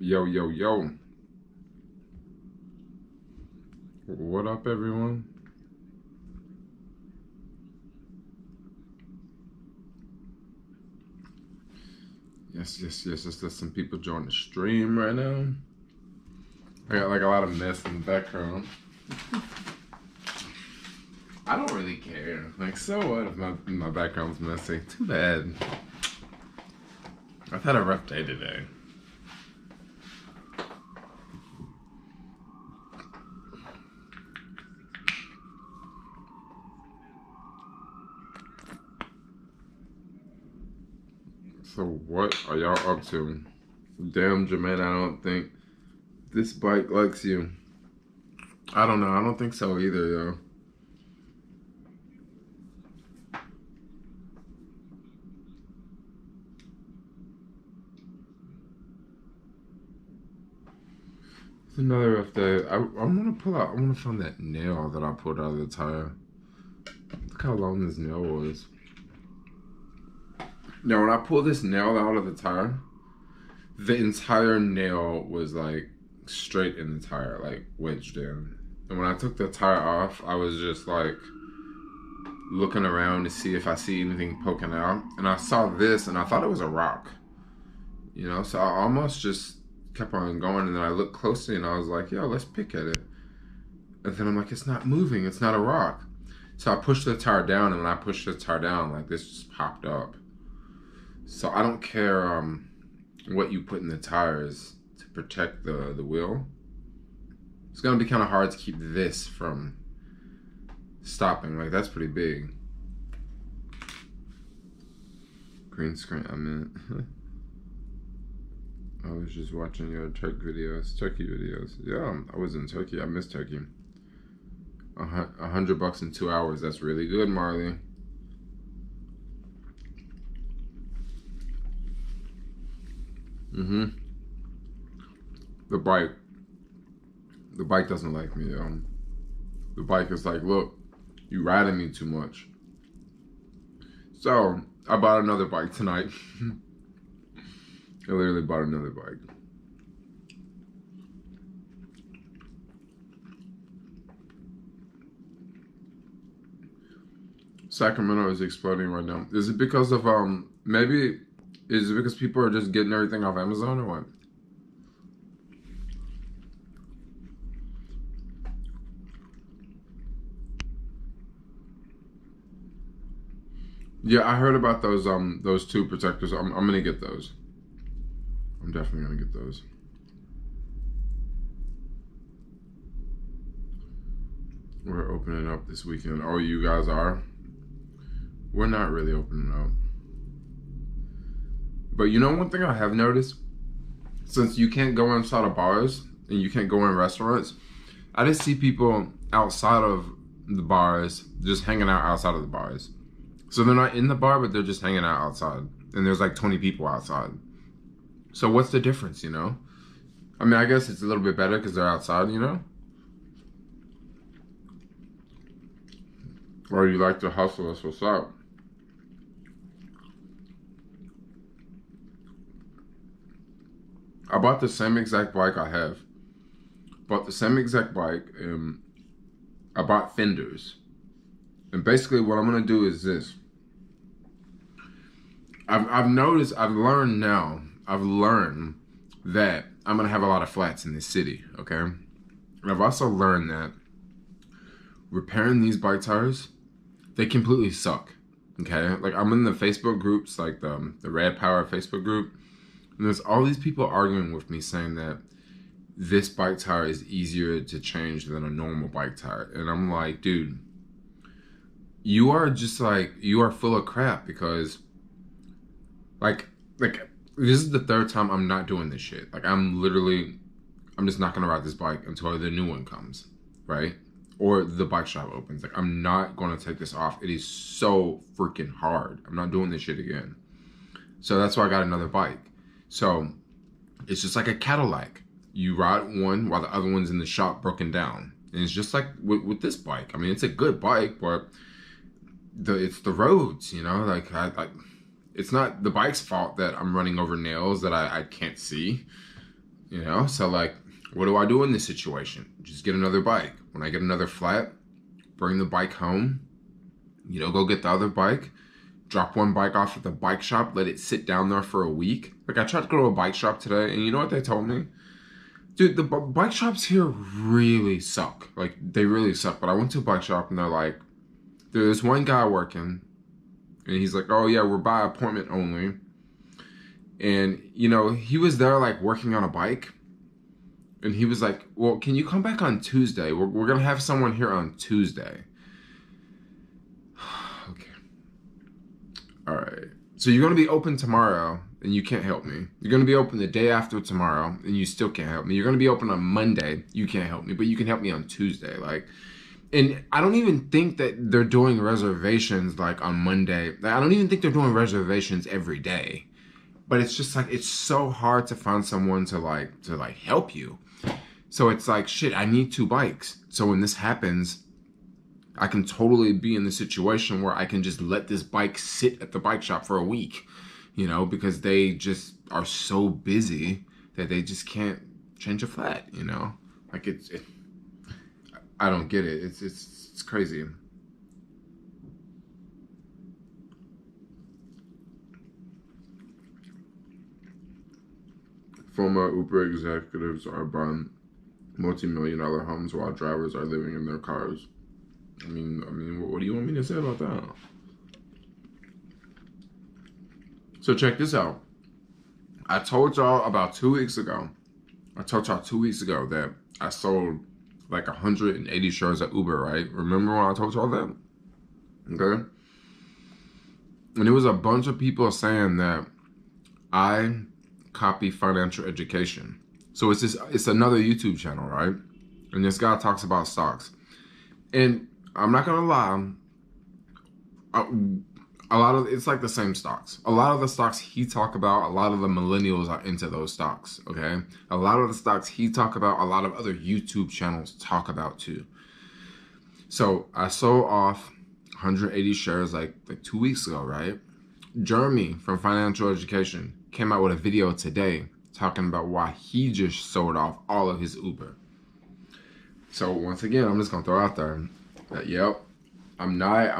Yo, yo, yo. What up, everyone? Yes. There's some people joining the stream right now. I got like a lot of mess in the background. I don't really care. Like, so what if my background's messy? Too bad. I've had a rough day today. So what are y'all up to? Damn, Jermaine, I don't think this bike likes you. I don't know. I don't think so either, yo. It's another rough day. I want to pull out. I want to find that nail that I pulled out of the tire. Look how long this nail was. Now, when I pulled this nail out of the tire, the entire nail was like straight in the tire, like wedged in. And when I took the tire off, I was just like looking around to see if I see anything poking out. And I saw this and I thought it was a rock, you know? So I almost just kept on going. And then I looked closely and I was like, yo, let's pick at it. And then I'm like, it's not moving. It's not a rock. So I pushed the tire down, and when I pushed the tire down, like this just popped up. So I don't care what you put in the tires to protect the wheel. It's gonna be kind of hard to keep this from stopping. Like, that's pretty big. Green screen, I meant. I was just watching your turkey videos. Yeah, I was in Turkey. I miss Turkey. $100 in 2 hours. That's really good, Marley. The bike doesn't like me, yo. The bike is like, look, you riding me too much. So I bought another bike tonight. I literally bought another bike. Sacramento is exploding right now. Is it because of maybe is it because people are just getting everything off Amazon or what? Yeah, I heard about those two protectors. I'm gonna get those. I'm definitely gonna get those. We're opening up this weekend. Oh, you guys are? We're not really opening up. But you know, one thing I have noticed, since you can't go inside of bars and you can't go in restaurants, I just see people outside of the bars just hanging out outside of the bars. So they're not in the bar, but they're just hanging out outside. And there's like 20 people outside. So what's the difference, you know? I mean, I guess it's a little bit better because they're outside, you know? Or you like to hustle, that's what's up. I bought the same exact bike I have. Bought the same exact bike. I bought fenders. And basically what I'm going to do is this. I've learned that I'm going to have a lot of flats in this city, okay? And I've also learned that repairing these bike tires, they completely suck, okay? Like, I'm in the Facebook groups, like the Rad Power Facebook group, and there's all these people arguing with me saying that this bike tire is easier to change than a normal bike tire. And I'm like, dude, you are full of crap, because like this is the third time I'm not doing this shit. Like, I'm just not gonna ride this bike until the new one comes, right? Or the bike shop opens. Like, I'm not gonna take this off. It is so freaking hard. I'm not doing this shit again. So that's why I got another bike. So it's just like a Cadillac. You ride one while the other one's in the shop broken down. And it's just like with this bike. I mean, it's a good bike, but it's the roads, you know? Like, it's not the bike's fault that I'm running over nails that I can't see. You know, so like, what do I do in this situation? Just get another bike. When I get another flat, bring the bike home, you know, go get the other bike, drop one bike off at the bike shop, let it sit down there for a week. Like, I tried to go to a bike shop today, and you know what they told me? Dude, the bike shops here really suck. Like, they really suck. But I went to a bike shop, and they're like, there's one guy working, and he's like, oh yeah, we're by appointment only. And, you know, he was there, like, working on a bike. And he was like, well, can you come back on Tuesday? We're going to have someone here on Tuesday. Okay. All right. So you're going to be open tomorrow, and you can't help me. You're going to be open the day after tomorrow, and you still can't help me. You're going to be open on Monday. You can't help me, but you can help me on Tuesday. Like, and I don't even think that they're doing reservations, like, on Monday. I don't even think they're doing reservations every day. But it's just like, it's so hard to find someone to help you. So it's like, shit, I need 2 bikes. So when this happens, I can totally be in the situation where I can just let this bike sit at the bike shop for a week, you know, because they just are so busy that they just can't change a flat, you know? Like, I don't get it. It's crazy. Former Uber executives are buying multi-million-dollar homes while drivers are living in their cars. I mean, what do you want me to say about that? So check this out. I told y'all about 2 weeks ago. That I sold like 180 shares at Uber, right? Remember when I told y'all that? Okay. And there was a bunch of people saying that I copy financial education. So it's another YouTube channel, right? And this guy talks about stocks. And I'm not gonna lie, it's like the same stocks. A lot of the stocks he talk about, a lot of the millennials are into those stocks, okay? A lot of the stocks he talk about, a lot of other YouTube channels talk about too. So I sold off 180 shares like 2 weeks ago, right? Jeremy from Financial Education came out with a video today talking about why he just sold off all of his Uber. So once again, I'm just gonna throw out there that, yep, I'm definitely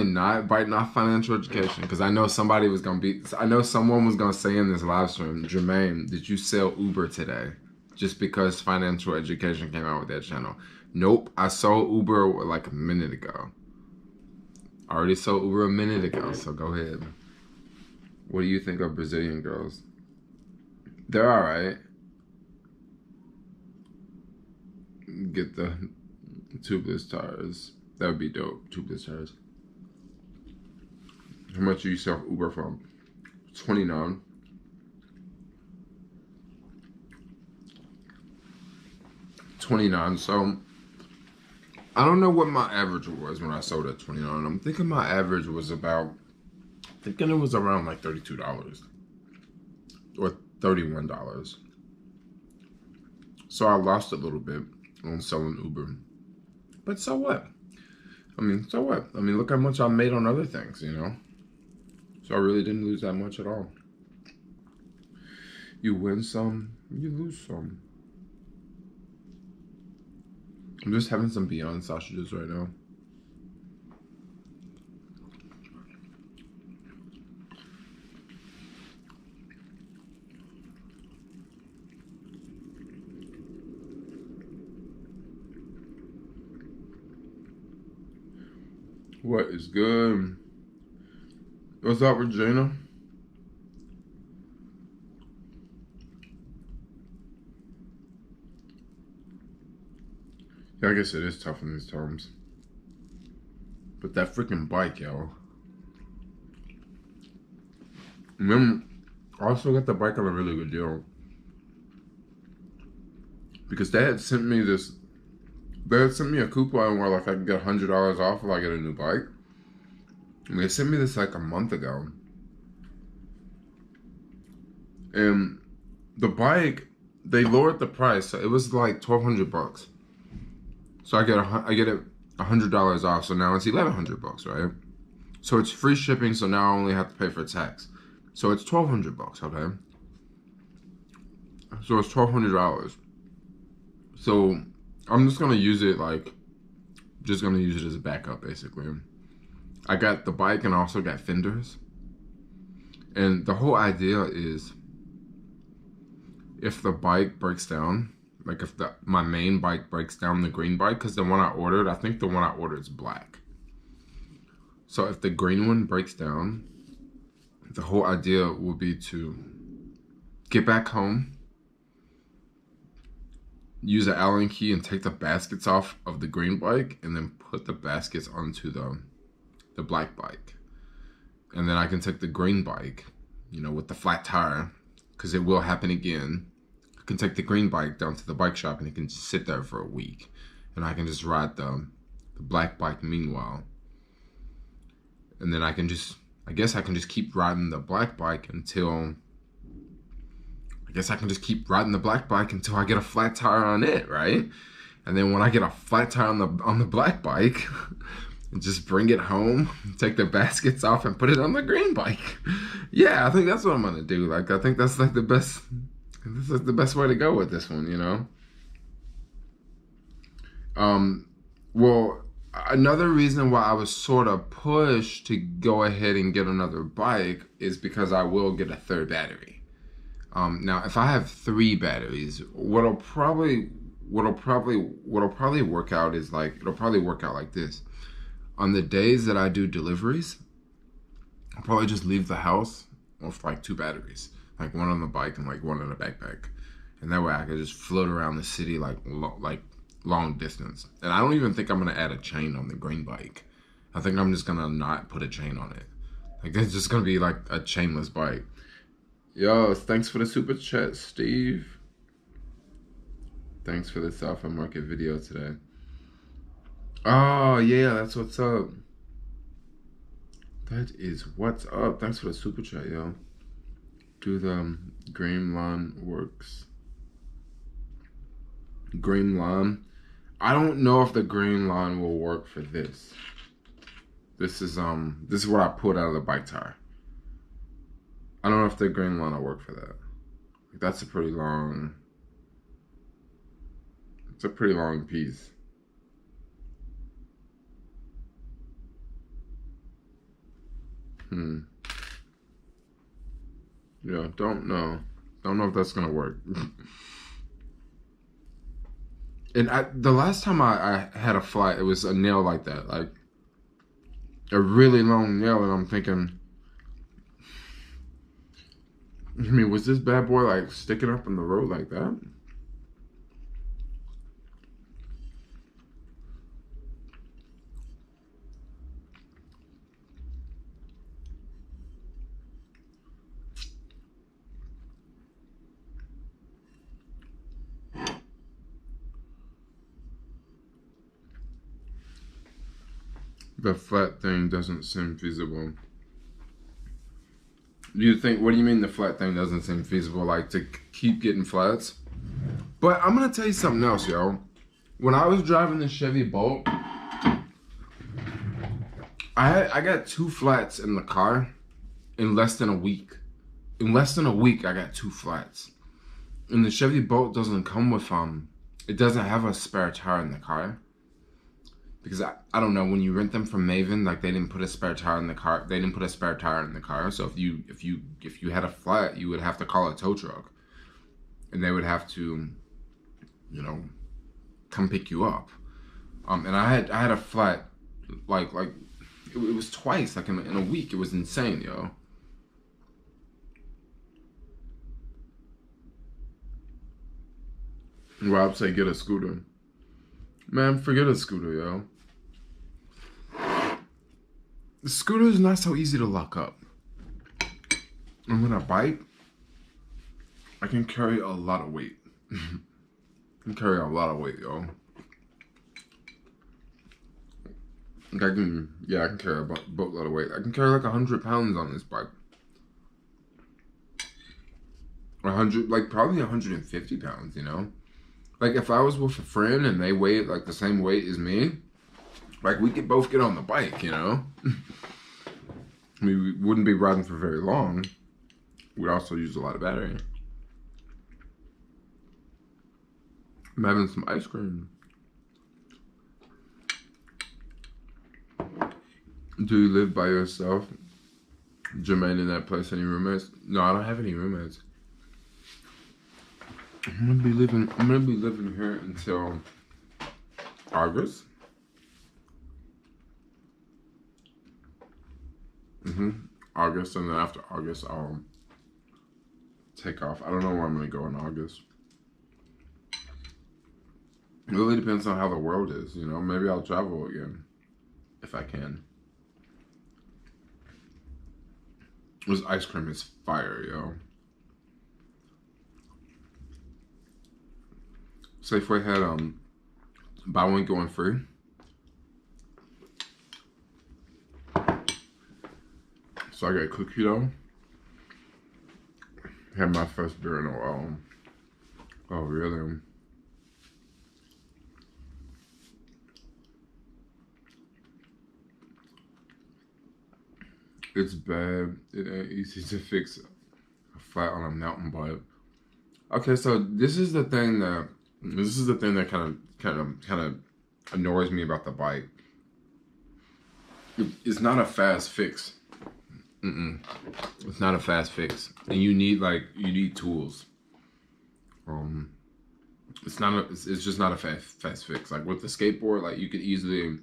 not biting off financial education, because I know someone was gonna say in this live stream, Jermaine, did you sell Uber today? Just because financial education came out with that channel. Nope, I sold Uber like a minute ago. I already sold Uber a minute ago, so go ahead. What do you think of Brazilian girls? They're alright. Get the tubeless tires. That would be dope, tubeless tires. How much do you sell Uber from? 29. $29. So I don't know what my average was when I sold at 29. I'm thinking my average was around like $32 or $31. So I lost a little bit on selling Uber. But so what? So what? Look how much I made on other things, you know? So I really didn't lose that much at all. You win some, you lose some. I'm just having some Beyond sausages right now. What is good? What's up, Regina? Yeah, I guess it is tough in these times. But that freaking bike, yo. And then I also got the bike on a really good deal. Because they had sent me a coupon where like I could get $100 off if I get a new bike. And they sent me this like a month ago. And the bike, they lowered the price. So it was like $1,200. So I get it $100 off. So now it's $1,100, right? So it's free shipping. So now I only have to pay for tax. So it's $1,200, okay? So it's $1,200. So I'm just gonna use it just gonna use it as a backup, basically. I got the bike and I also got fenders. And the whole idea is, if the bike breaks down, like if my main bike breaks down, the green bike, because the one I ordered, I think the one I ordered is black. So if the green one breaks down, the whole idea will be to get back home, use an Allen key and take the baskets off of the green bike, and then put the baskets onto the black bike. And then I can take the green bike, you know, with the flat tire, because it will happen again. I can take the green bike down to the bike shop and it can just sit there for a week. And I can just ride the black bike meanwhile. And then I guess I can just keep riding the black bike until, I get a flat tire on it, right? And then when I get a flat tire on the black bike, just bring it home, take the baskets off, and put it on the green bike. Yeah, I think that's what I'm gonna do. Like, I think that's like the best. This is the best way to go with this one, you know. Well, another reason why I was sort of pushed to go ahead and get another bike is because I will get a third battery. Now, if I have 3 batteries, what'll probably work out is it'll probably work out like this. On the days that I do deliveries, I'll probably just leave the house with 2 batteries, like one on the bike and one in the backpack, and that way I can just float around the city long distance. And I don't even think I'm gonna add a chain on the green bike. I think I'm just gonna not put a chain on it. It's just gonna be like a chainless bike. Yo, thanks for the super chat, Steve. Thanks for the Alpha Market video today. Oh, yeah, that's what's up. That is what's up. Thanks for the super chat, yo. Do the green lawn works. Green lawn. I don't know if the green lawn will work for this. This is what I pulled out of the bike tire. I don't know if the green lawn will work for that. That's a pretty long. It's a pretty long piece. Yeah, don't know. Don't know if that's gonna work. And the last time I had a flight, it was a nail like that, like a really long nail, and I'm thinking, I mean, was this bad boy sticking up in the road like that? The flat thing doesn't seem feasible. What do you mean the flat thing doesn't seem feasible? To keep getting flats? But I'm gonna tell you something else, yo. When I was driving the Chevy Bolt, I got 2 flats in the car in less than a week. In less than a week, I got 2 flats. And the Chevy Bolt doesn't come with it doesn't have a spare tire in the car. Because I don't know, when you rent them from Maven, they didn't put a spare tire in the car. They didn't put a spare tire in the car. So if you had a flat, you would have to call a tow truck, and they would have to, come pick you up. And I had a flat, it was twice, in a week. It was insane, yo. Rob say get a scooter. Man, forget a scooter, yo. The scooter is not so easy to lock up. And when I bike, I can carry a lot of weight. I can carry a lot of weight, yo. I can carry a boatload of weight. I can carry 100 pounds on this bike. 100, probably 150 pounds, you know? If I was with a friend and they weighed the same weight as me, we could both get on the bike, you know? I mean, we wouldn't be riding for very long, would also use a lot of battery. I'm having some ice cream. Do you live by yourself? Jermaine, in that place, any roommates? No, I don't have any roommates. I'm gonna be living here until August. August, and then after August, I'll take off. I don't know where I'm gonna go in August. It really depends on how the world is, you know. Maybe I'll travel again if I can. This ice cream is fire, yo. Safeway had buy one get one free. So I got cookie dough. Had my first beer in a while. Oh really? It's bad. It ain't easy to fix a flat on a mountain bike. Okay, so this is the thing that kind of annoys me about the bike. It's not a fast fix. It's not a fast fix, and you need tools. It's just not a fast fix. Like with the skateboard, like you could easily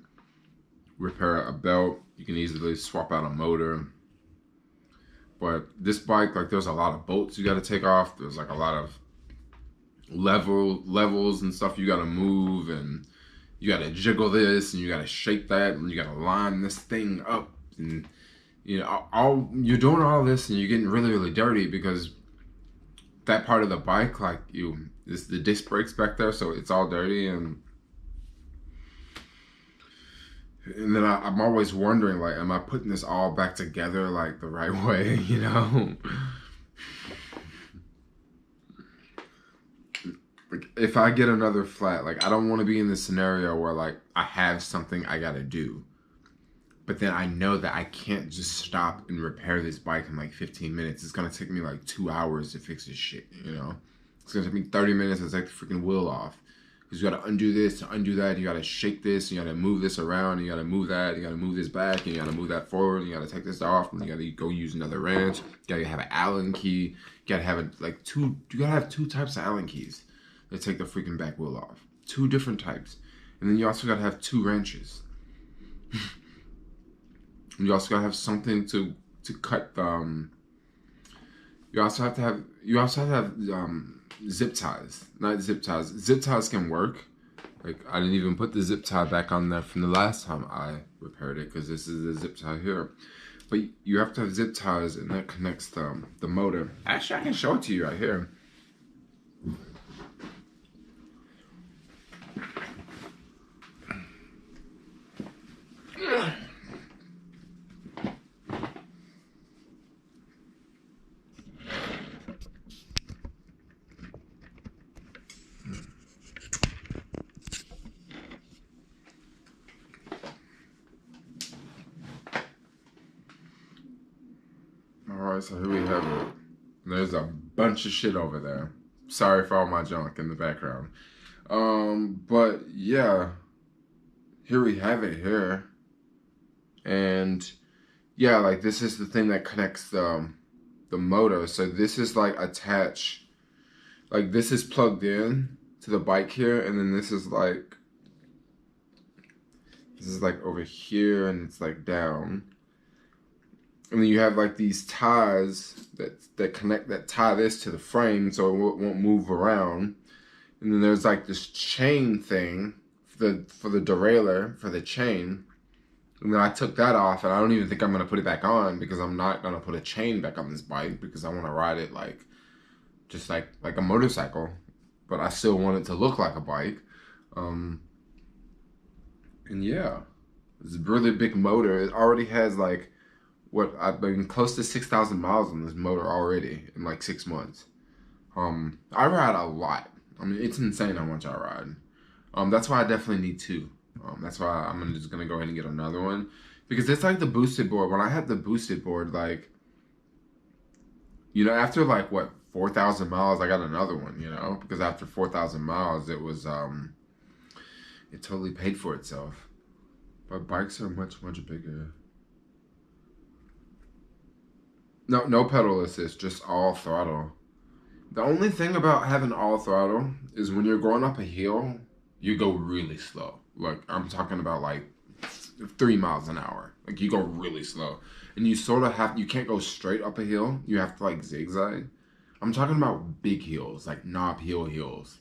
repair a belt. You can easily swap out a motor. But this bike, like there's a lot of bolts you got to take off. There's like a lot of levels and stuff you got to move, and you got to jiggle this, and you got to shake that, and you got to line this thing up, and you know, you're doing all this, and you're getting really, really dirty because that part of the bike, like the disc brakes back there, so it's all dirty, and then I'm always wondering, like, am I putting this all back together like the right way, you know? Like, if I get another flat, like, I don't want to be in this scenario where, like, I have something I gotta do, but then I know that I can't just stop and repair this bike in like 15 minutes. It's gonna take me like 2 hours to fix this shit, you know? It's gonna take me 30 minutes to take the freaking wheel off. Because you gotta undo this, to undo that, you gotta shake this, you gotta move this around, you gotta move that, you gotta move this back, and you gotta move that forward, and you gotta take this off, and you gotta go use another wrench. You gotta have an Allen key. You gotta have you gotta have 2 types of Allen keys that take the freaking back wheel off. 2 different types. And then you also gotta have 2 wrenches. You also gotta have something to cut the you also have to have zip ties. Not zip ties. Zip ties can work. Like, I didn't even put the zip tie back on there from the last time I repaired it, because this is the zip tie here. But you have to have zip ties, and that connects the motor. Actually, I can show it to you right here. Alright, so here we have it. There's a bunch of shit over there. Sorry for all my junk in the background. But yeah, here we have it here. And yeah, like this is the thing that connects the motor. So this is like attached, like this is plugged in to the bike here, and then this is like over here, and it's like down. And then you have like these ties that tie this to the frame so it won't move around. And then there's like this chain thing for the derailleur, for the chain. And then I took that off, and I don't even think I'm gonna put it back on, because I'm not gonna put a chain back on this bike, because I want to ride it just like a motorcycle, but I still want it to look like a bike. And yeah, it's a really big motor. It already has like, I've been close to 6,000 miles on this motor already in like 6 months. I ride a lot. I mean, it's insane how much I ride. That's why I definitely need 2. That's why I'm just gonna go ahead and get another one, because it's like the boosted board. When I had the boosted board, like You know, after like what 4,000 miles, I got another one. You know, because after 4,000 miles, it totally paid for itself. But bikes are much bigger. No, no pedal assist, just all throttle. The only thing about having all throttle is when you're going up a hill, you go really slow. Like I'm talking about like 3 miles an hour. Like you go really slow. And you sort of you can't go straight up a hill. You have to like zigzag. I'm talking about big hills, like knob hill hills.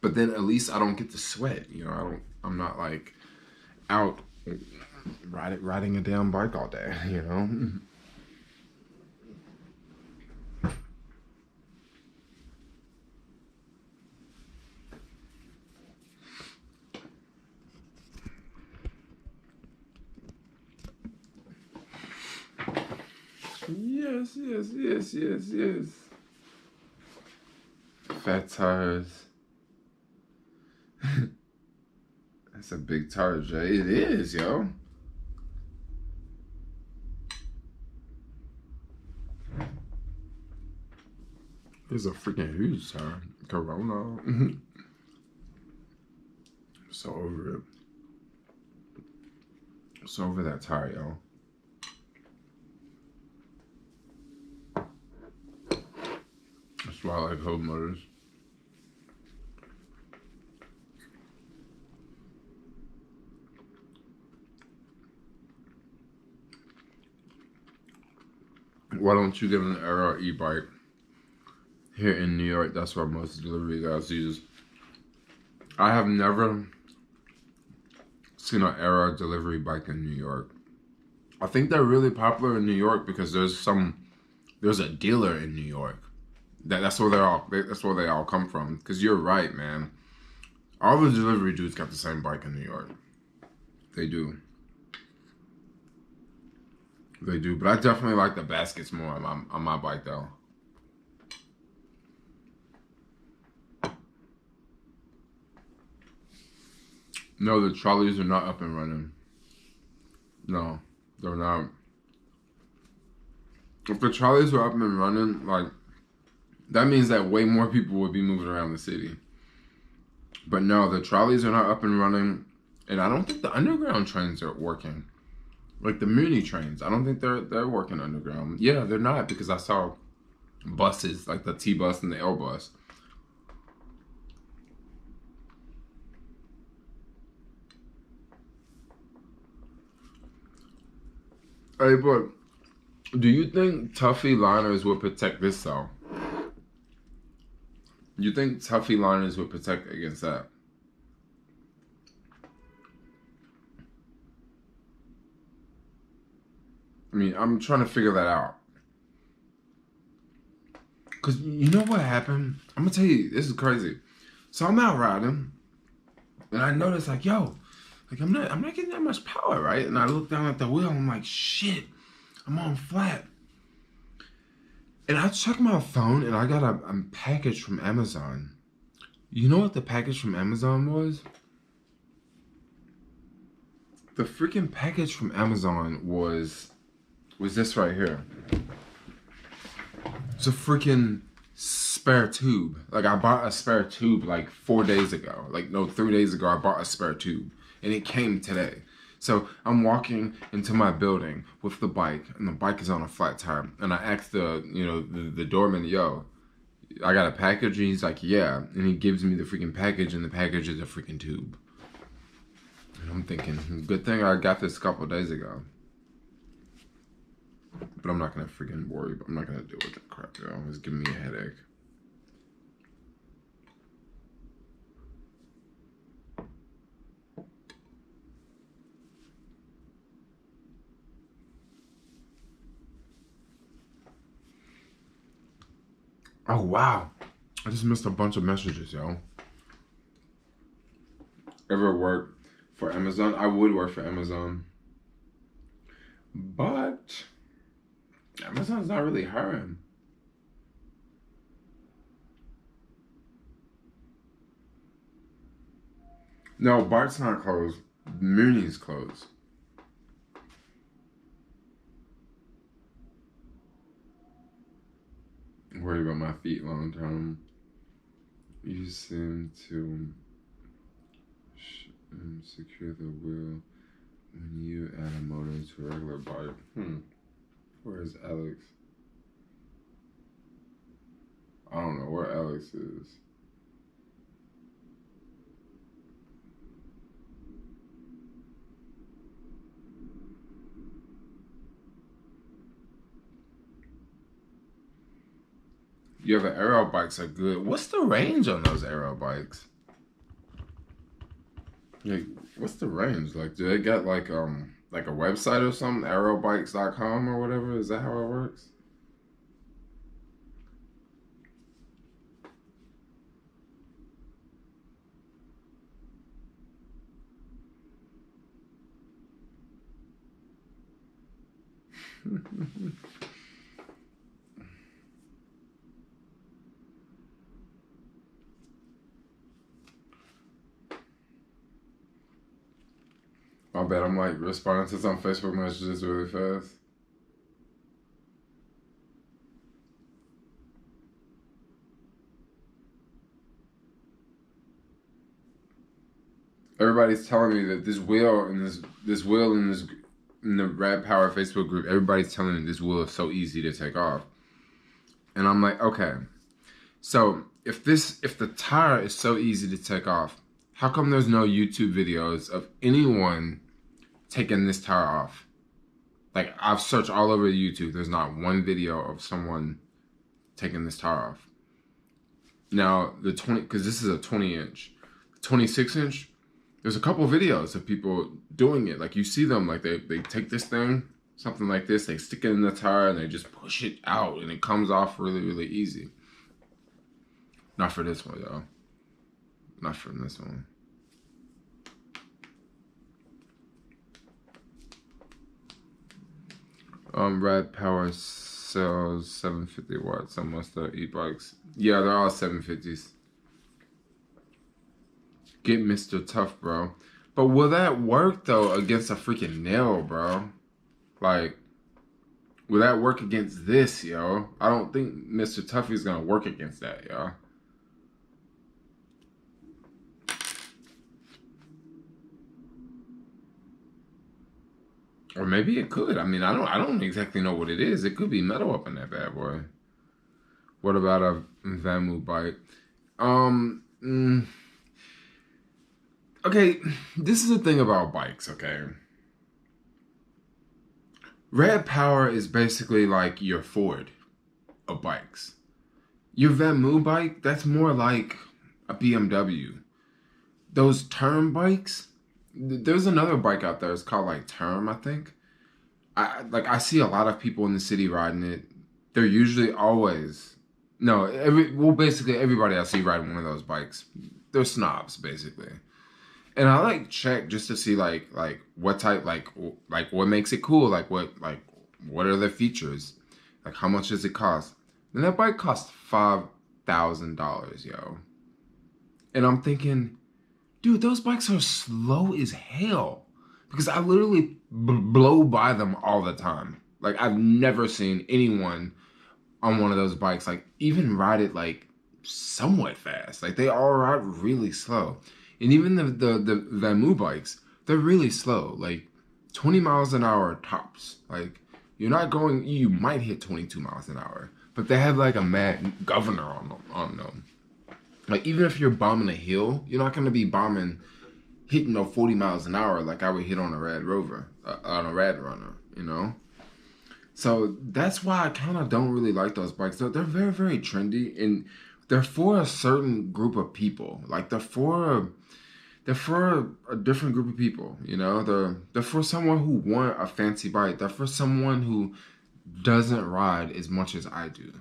But then at least I don't get to sweat. You know, I'm not like out riding a damn bike all day, you know? Yes, yes, yes, yes, yes. Fat tires. That's a big tire, Jay. It is, yo. It's a freaking huge tire. Corona. So over it. So over that tire, yo. That's why I like Hub Motors. Why don't you get an Era e-bike? Here in New York, that's what most delivery guys use. I have never seen an Era delivery bike in New York. I think they're really popular in New York because there's a dealer in New York. That's where they all come from. Because you're right, man. All the delivery dudes got the same bike in New York. They do. They do. But I definitely like the baskets more on my bike, though. No, the trolleys are not up and running. No, they're not. If the trolleys were up and running, like, that means that way more people would be moving around the city. But no, the trolleys are not up and running. And I don't think the underground trains are working. Like the muni trains, I don't think they're working underground. Yeah, they're not, because I saw buses, like the T-bus and the L-bus. Hey, but do you think Tuffy liners would protect this though? You think Tuffy liners would protect against that? I mean, I'm trying to figure that out. Cause you know what happened? I'm gonna tell you, this is crazy. So I'm out riding, and I noticed like, yo, like I'm not getting that much power, right? And I look down at the wheel, and I'm like, shit, I'm on flat. And I checked my phone, and I got a package from Amazon. You know what the package from Amazon was? The freaking package from Amazon was this right here. It's a freaking spare tube. Like I bought a spare tube like 4 days ago. Like no, 3 days ago I bought a spare tube, and it came today. So I'm walking into my building with the bike, and the bike is on a flat tire. And I asked the doorman, yo, I got a package, and he's like, yeah. And he gives me the freaking package, and the package is a freaking tube. And I'm thinking, good thing I got this a couple days ago. But I'm not gonna freaking worry. I'm not gonna deal with that crap, yo. It's giving me a headache. Oh wow, I just missed a bunch of messages, yo. Ever work for Amazon? I would work for Amazon, but Amazon's not really hiring. No, Bart's not closed. Muni's closed. worry about my feet long term. You seem to secure the wheel when you add a motor to a regular bike. Where's Alex? I don't know where Alex is. You have aero bikes are good. What's the range on those aero bikes? Like, what's the range? Like, do they get like a website or something? Aerobikes.com or whatever? Is that how it works? I bet I'm like responding to some Facebook messages really fast. Everybody's telling me that this wheel and in the Rad Power Facebook group, everybody's telling me this wheel is so easy to take off. And I'm like, okay. So if the tire is so easy to take off, how come there's no YouTube videos of anyone taking this tire off? Like, I've searched all over YouTube. There's not one video of someone taking this tire off. Now, because this is a 20-inch. 26-inch, there's a couple videos of people doing it. Like, you see them, like, they take this thing, something like this, they stick it in the tire, and they just push it out, and it comes off really, really easy. Not for this one, though. Not for this one. Rad Power sells 750 watts on most of their e-bikes. Yeah, they're all 750s. Get Mr. Tough, bro. But will that work, though, against a freaking nail, bro? Like, will that work against this, yo? I don't think Mr. Tuffy's gonna work against that, yo. Or maybe it could. I mean, I don't exactly know what it is. It could be metal up in that bad boy. What about a Vamu bike? Okay, this is the thing about bikes, okay? Rad Power is basically like your Ford of bikes. Your Vamu bike, that's more like a BMW. Those Term bikes, there's another bike out there. It's called like Term, I think. I see a lot of people in the city riding it. They're usually always basically everybody I see riding one of those bikes, they're snobs basically. And I like check just to see like what type like what makes it cool, like what are the features, like how much does it cost? And that bike costs $5,000, yo. And I'm thinking, dude, those bikes are slow as hell. Because I literally blow by them all the time. Like, I've never seen anyone on one of those bikes, like, even ride it, like, somewhat fast. Like, they all ride really slow. And even the Vamu bikes, they're really slow. Like, 20 miles an hour tops. Like, you might hit 22 miles an hour. But they have, like, a mad governor on them. Like, even if you're bombing a hill, you're not going to be hitting 40 miles an hour like I would hit on a Rad Rover, on a Rad Runner, you know? So that's why I kind of don't really like those bikes. They're very, very trendy, and they're for a certain group of people. Like, they're for a different group of people, you know? They're for someone who want a fancy bike. They're for someone who doesn't ride as much as I do.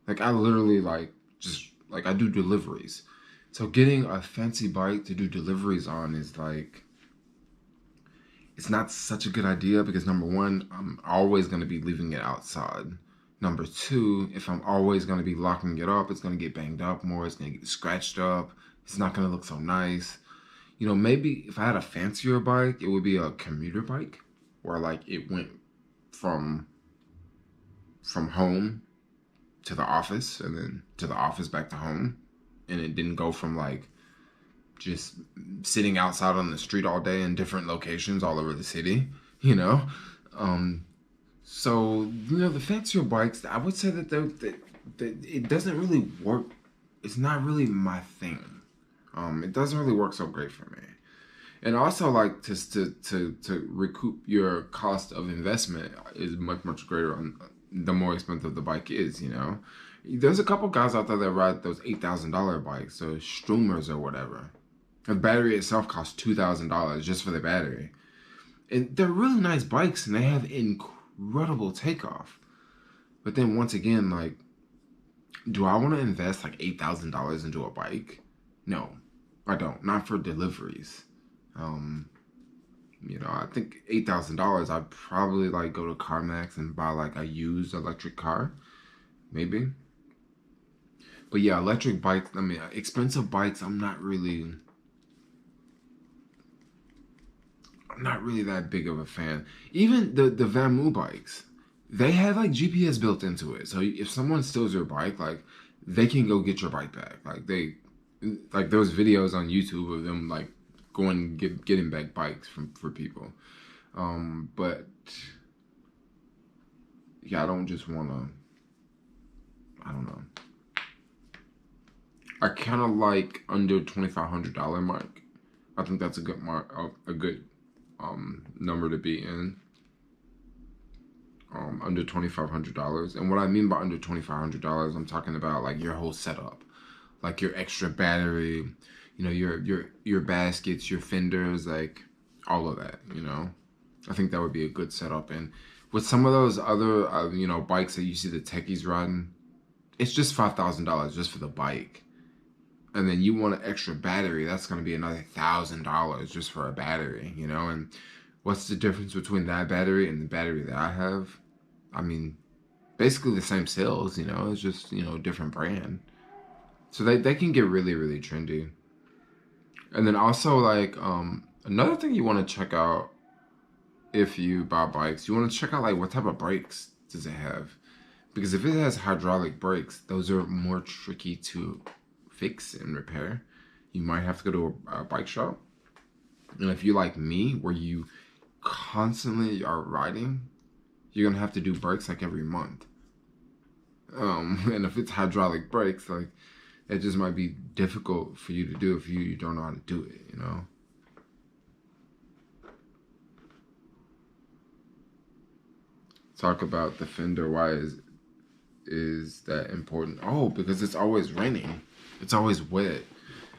Like, I literally, I do deliveries. So getting a fancy bike to do deliveries on is like, it's not such a good idea because number one, I'm always going to be leaving it outside. Number two, if I'm always going to be locking it up, it's going to get banged up more. It's going to get scratched up. It's not going to look so nice. You know, maybe if I had a fancier bike, it would be a commuter bike where like it went from home to the office and then to the office back to home. And it didn't go from like just sitting outside on the street all day in different locations all over the city, you know? So, you know, the fancier bikes, I would say that it doesn't really work. It's not really my thing. It doesn't really work so great for me. And also, like, to recoup your cost of investment is much greater on the more expensive the bike is, you know? There's a couple guys out there that ride those $8,000 bikes, those Streamers or whatever. The battery itself costs $2,000 just for the battery. And they're really nice bikes and they have incredible takeoff. But then once again, like, do I want to invest like $8,000 into a bike? No, I don't. Not for deliveries. You know, I think $8,000, I'd probably like go to CarMax and buy like a used electric car. Maybe. But yeah, electric bikes, I mean, expensive bikes, I'm not really that big of a fan. Even the Vamu bikes, they have like GPS built into it. So if someone steals your bike, like they can go get your bike back. Like there's videos on YouTube of them like going getting back bikes for people. But yeah, I don't just wanna. I don't know. I kind of like under $2,500 mark. I think that's a good mark, a good number to be in. Under $2,500, and what I mean by under $2,500, I'm talking about like your whole setup, like your extra battery, you know, your baskets, your fenders, like all of that. You know, I think that would be a good setup. And with some of those other you know, bikes that you see the techies riding, it's just $5,000 just for the bike. And then you want an extra battery, that's going to be another $1,000 just for a battery, you know? And what's the difference between that battery and the battery that I have? I mean, basically the same cells, you know? It's just, you know, different brand. So they can get really trendy. And then also, like, another thing you want to check out if you buy bikes, you want to check out, like, what type of brakes does it have? Because if it has hydraulic brakes, those are more tricky to fix and repair. You might have to go to a bike shop. And if you like me, where you constantly are riding, you're gonna have to do brakes like every month. And if it's hydraulic brakes, like it just might be difficult for you to do if you don't know how to do it, you know. Talk about the fender. Why is that important? Oh, because it's always raining. It's always wet.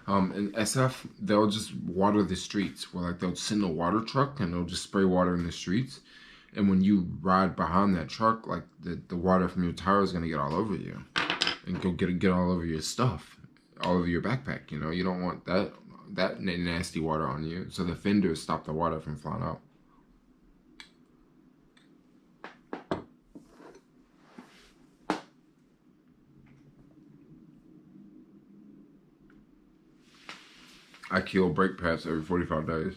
In SF, they'll just water the streets. Where like they'll send a water truck and they'll just spray water in the streets. And when you ride behind that truck, like the water from your tire is gonna get all over you, and go get all over your stuff, all over your backpack. You know, you don't want that nasty water on you. So the fenders stop the water from flying out. I kill brake pads every 45 days.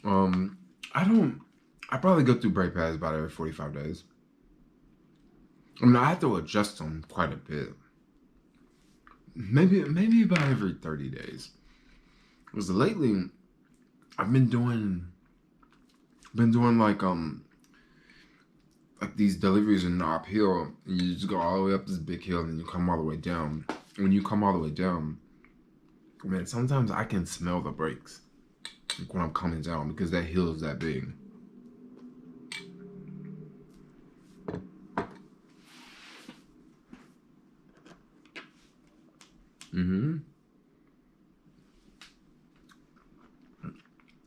I probably go through brake pads about every 45 days. I mean, I have to adjust them quite a bit. Maybe about every 30 days. Because lately, I've been doing like these deliveries in the uphill, and you just go all the way up this big hill, and then you come all the way down. When you come all the way down, man, sometimes I can smell the brakes like when I'm coming down, because that hill is that big.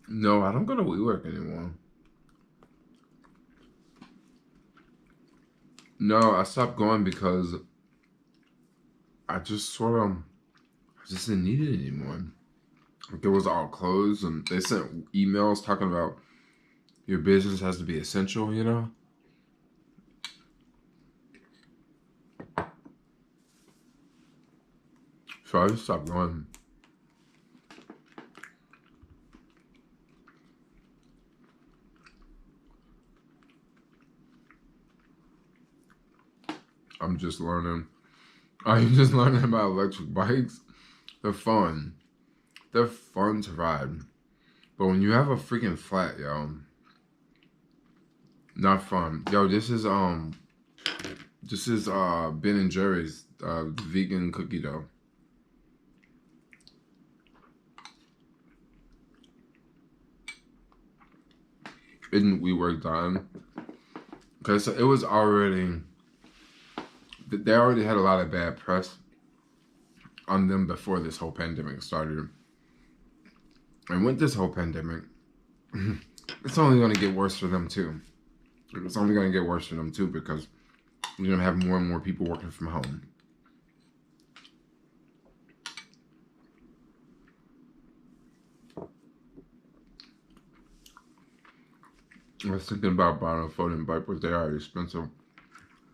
No, I don't go to WeWork anymore. No, I stopped going because I just didn't need it anymore. Like, it was all closed, and they sent emails talking about your business has to be essential, you know? So I just stopped going. I'm just learning. I'm just learning about electric bikes. They're fun. They're fun to ride. But when you have a freaking flat, yo, not fun. Yo, this is Ben and Jerry's vegan cookie dough. In WeWork dime. Okay, so it was already, they already had a lot of bad press on them before this whole pandemic started. And with this whole pandemic, it's only going to get worse for them too. It's only going to get worse for them too because we're going to have more and more people working from home. I was thinking about buying a floating bike, but they are expensive.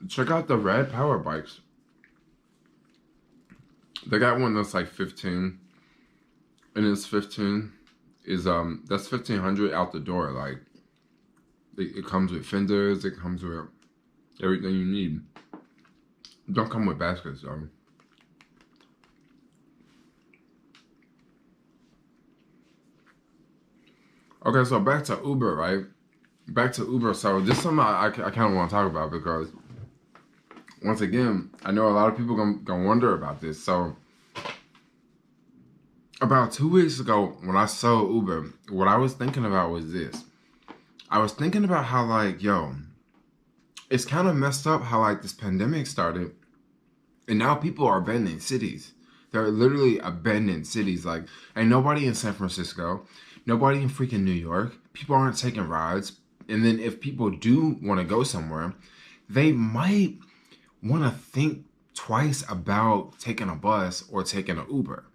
Check out the Rad Power bikes. They got one that's like 15, and it's 15 is that's 1,500 out the door. Like it comes with fenders, it comes with everything you need. It don't come with baskets though. Okay, so back to Uber, right? Back to Uber. So this is something I kind of want to talk about because once again, I know a lot of people gonna wonder about this. So about 2 weeks ago, when I saw Uber, what I was thinking about was this. I was thinking about how like, yo, it's kind of messed up how like this pandemic started, and now people are abandoning cities. They're literally abandoned cities. Like, ain't nobody in San Francisco, nobody in freaking New York. People aren't taking rides. And then if people do want to go somewhere, they might want to think twice about taking a bus or taking an Uber,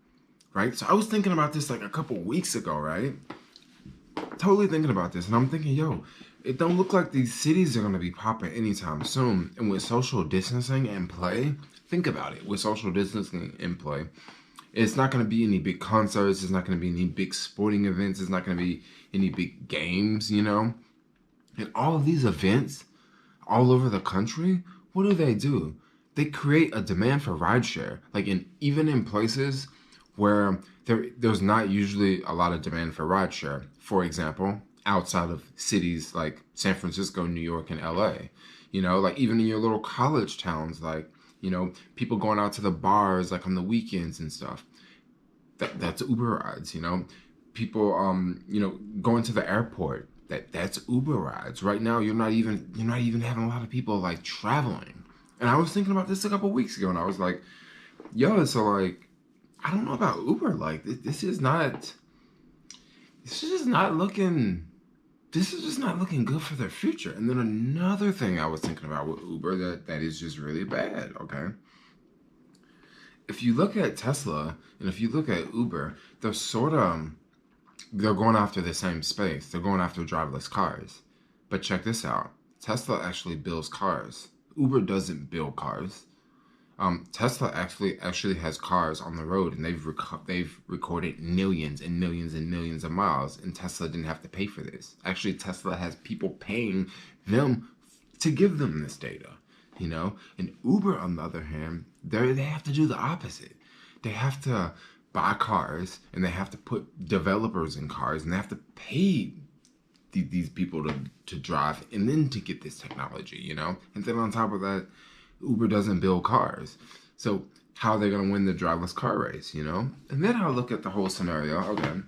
right? So I was thinking about this like a couple weeks ago, right? Totally thinking about this. And I'm thinking, yo, it don't look like these cities are going to be popping anytime soon. And with social distancing in play, think about it. With social distancing in play, it's not going to be any big concerts. It's not going to be any big sporting events. It's not going to be any big games, you know? And all of these events all over the country, what do? They create a demand for rideshare. Like even in places where there's not usually a lot of demand for rideshare. For example, outside of cities like San Francisco, New York, and LA. You know, like even in your little college towns, like, you know, people going out to the bars like on the weekends and stuff. That's Uber rides, you know. People you know, going to the airport. That's Uber rides. Right now you're not even having a lot of people like traveling. And I was thinking about this a couple weeks ago and I was like, yo, so like I don't know about Uber. Like this is just not looking good for their future. And then another thing I was thinking about with Uber that is just really bad, okay? If you look at Tesla and if you look at Uber, they're going after the same space. They're going after driverless cars. But check this out. Tesla actually builds cars. Uber doesn't build cars. Tesla actually has cars on the road, and they've recorded millions and millions and millions of miles, and Tesla didn't have to pay for this. Actually, Tesla has people paying them to give them this data, you know? And Uber, on the other hand, they have to do the opposite. They have to buy cars, and they have to put developers in cars, and they have to pay these people to drive, and then to get this technology, you know? And then on top of that, Uber doesn't build cars. So how are they going to win the driverless car race, you know? And then I'll look at the whole scenario. Okay.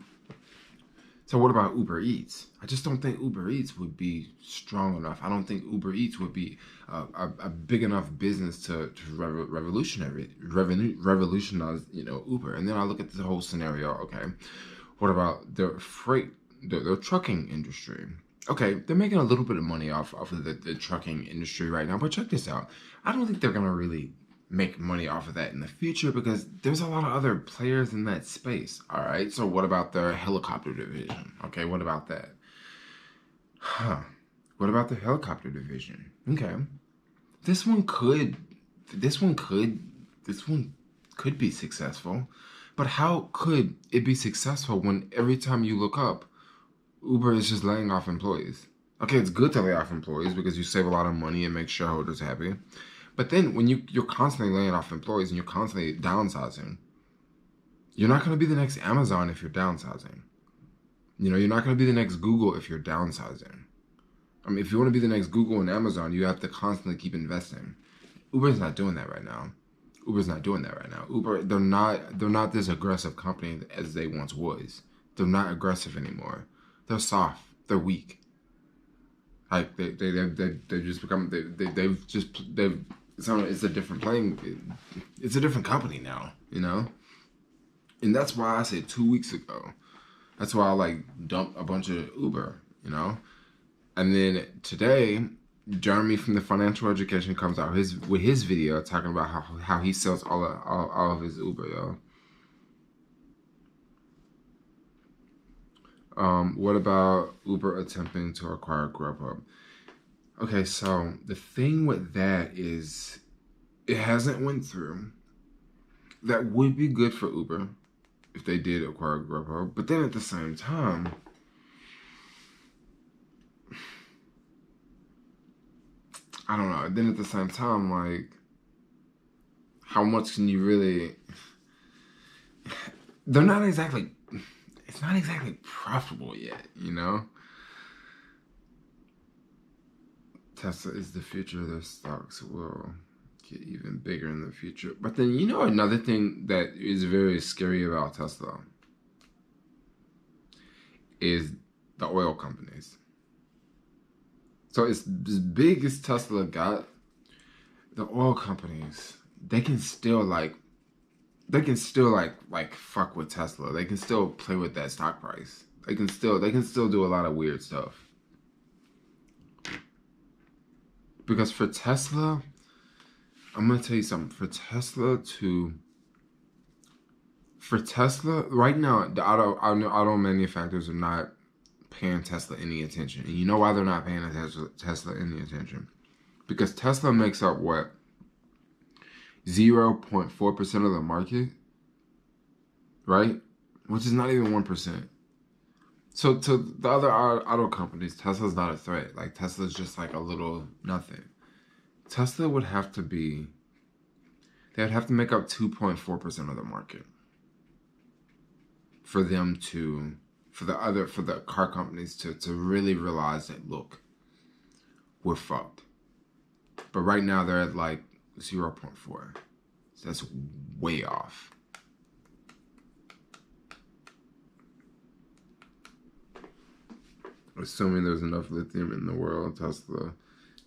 So what about Uber Eats? I just don't think Uber Eats would be strong enough. I don't think Uber Eats would be a big enough business to revolutionize, you know, Uber. And then I look at the whole scenario. Okay. What about the trucking industry? Okay, they're making a little bit of money off of the trucking industry right now, but check this out. I don't think they're going to really make money off of that in the future because there's a lot of other players in that space, all right? So what about their helicopter division? Okay, what about that? What about the helicopter division? Okay. This one could be successful, but how could it be successful when every time you look up, Uber is just laying off employees? Okay, it's good to lay off employees because you save a lot of money and make shareholders happy. But then when you're constantly laying off employees and you're constantly downsizing, you're not going to be the next Amazon if you're downsizing. You know, you're not going to be the next Google if you're downsizing. I mean, if you want to be the next Google and Amazon, you have to constantly keep investing. Uber's not doing that right now. Uber, they're not this aggressive company as they once was. They're not aggressive anymore. They're soft. They're weak. Like they've just become it's a different playing. It's a different company now, you know. And that's why I said 2 weeks ago. That's why I like dumped a bunch of Uber, you know. And then today, Jeremy from the Financial Education comes out with his video talking about how he sells all of his Uber, yo. What about Uber attempting to acquire Grubhub? Okay, so the thing with that is it hasn't went through. That would be good for Uber if they did acquire Grubhub, but then at the same time, I don't know. Then at the same time, like, how much can you really? They're not exactly. It's not exactly profitable yet, you know. Tesla is the future. Their stocks will get even bigger in the future. But then, you know, another thing that is very scary about Tesla is the oil companies. So it's as big as Tesla got, the oil companies, they can still fuck with Tesla. They can still play with that stock price. They can still do a lot of weird stuff. Because for Tesla, I'm gonna tell you something. For Tesla, right now, the auto manufacturers are not paying Tesla any attention. And you know why they're not paying Tesla any attention? Because Tesla makes up what? 0.4% of the market, right? Which is not even 1%. So to the other auto companies, Tesla's not a threat. Like, Tesla's just like a little nothing. Tesla would have to be, they would have to make up 2.4% of the market for them to, for the car companies to really realize that, look, we're fucked. But right now they're at like 0.4. So that's way off. Assuming there's enough lithium in the world, Tesla